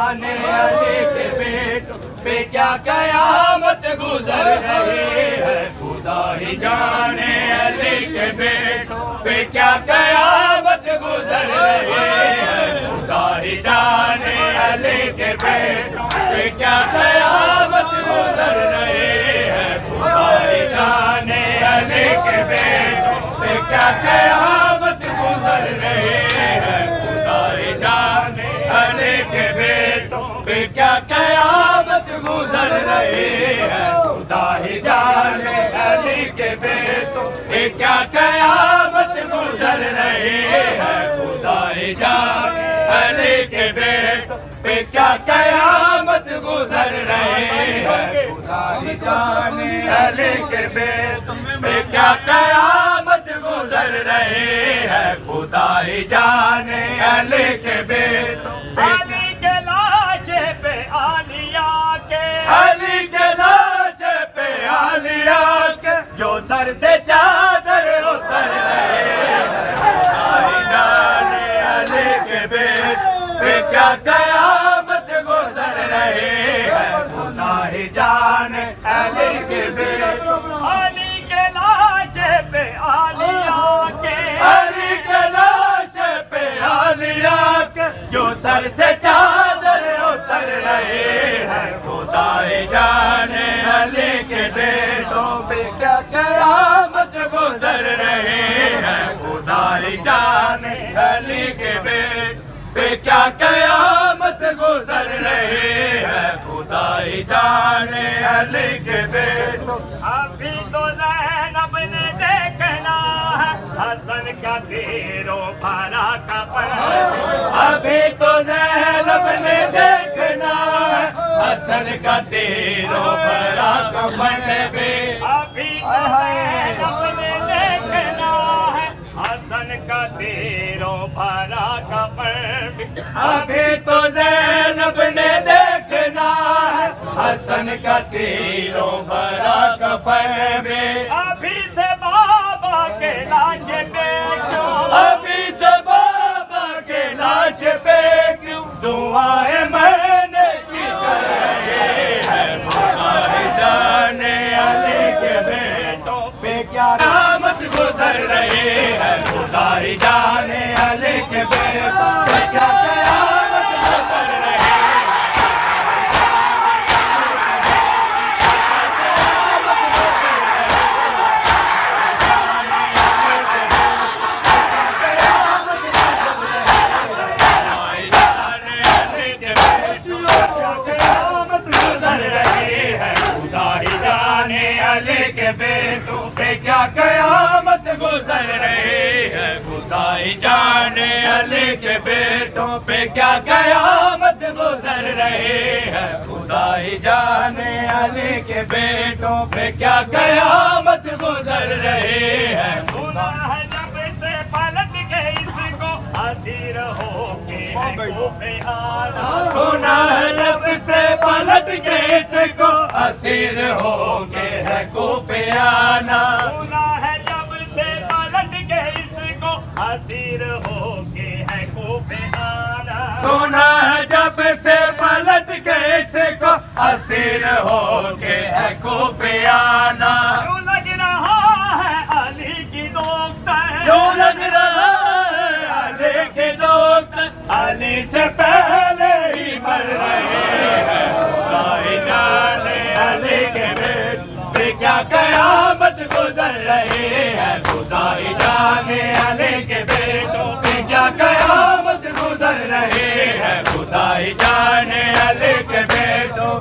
जाने अली के बेटों पे क्या कयामत गुजर रही है। खुदा ही जाने अली के बेटों पे क्या कयामत गुजर रही है। खुदा ही जाने अली के बेटों पे क्या कयामत गुजर रही है। खुदा ही जाने अली के बेटों पे क्या कयामत गुजर रही है। खुदा ही जाने अली के बेटों पे क्या कयामत गुजर रही है। खुदा ही जाने अली के बेटों पे क्या कयामत गुजर रही है। खुदा ही जाने अली के बेटों पे क्या कयामत गुजर रही है। खुदा ही जाने अली के बेटों पे क्या कयामत गुजर रही है। खुदा ही जाने अली के बेटों पे अली के लाशे पे आलिया के, अली के लाशे पे आलिया के जो सर से चादर उतर रहे हैं। खुदा ही जाने अली के बेटों पे क्या कयामत गुजर रही है। खुदा ही जाने अली के बेटों अली के लाशे पे आलिया के, अली के लाशे पे आलिया के जो सर से चादर उतर रहे हैं। खुदा ही जाने अली के बेटों पे क्या कयामत गुजर रहे हैं। खुदा ही जाने अली के बेटों पे क्या कयामत गुजर रहे हैं। खुदा ही जाने अली के बेटों अभी तो ज़ैनब ने देखना है हसन का तीरों भरा कफन। अभी तो ज़ैनब ने देखना है हसन का तीरों भरा कफन भी। अभी तो ज़ैनब ने देखना है हसन का तीरों भरा कफन। अभी तो ज़ैनब ने देखना है हसन का तीरों भरा कफन भी। अभी से बाबा के लाश पे क्यों, अभी से बाबा के लाश पे क्यों दुआएं मैंने की कर रहे हैं। खुदा ही जाने अली के बेटों पे क्या कयामत गुजर रही है। खुदा ही जाने अली के बेटों पे क्या कयामत गुजर रही है। के बेटों पे क्या कयामत गुजर रही है। खुदा ही जाने अली के बेटों पे क्या कयामत गुजर रही है। खुदा ही जाने अली के बेटों पे क्या कयामत गुजर रही है। सुना है जब से पलट गए इसको असीर होके कोफे आना। सुना है जब से पलट गए इसको असीर हो के है कोफे आना। सुना है जब से पलट गए इसको असीर होके है कोफे आना। सुना है जब से पलट गए इसको असीर हो के है कोफे आना। क्यों लग रहा है अली की दोस्त जो लग रहा है अली के दोस्त अली से पहले ही मर रहे हैं। खुदा ही जाने अली के बेटों पे क्या कयामत गुजर रही है। खुदा ही जाने अली के बेटों पे क्या कयामत गुजर रही है। खुदा ही जाने अली के बेटों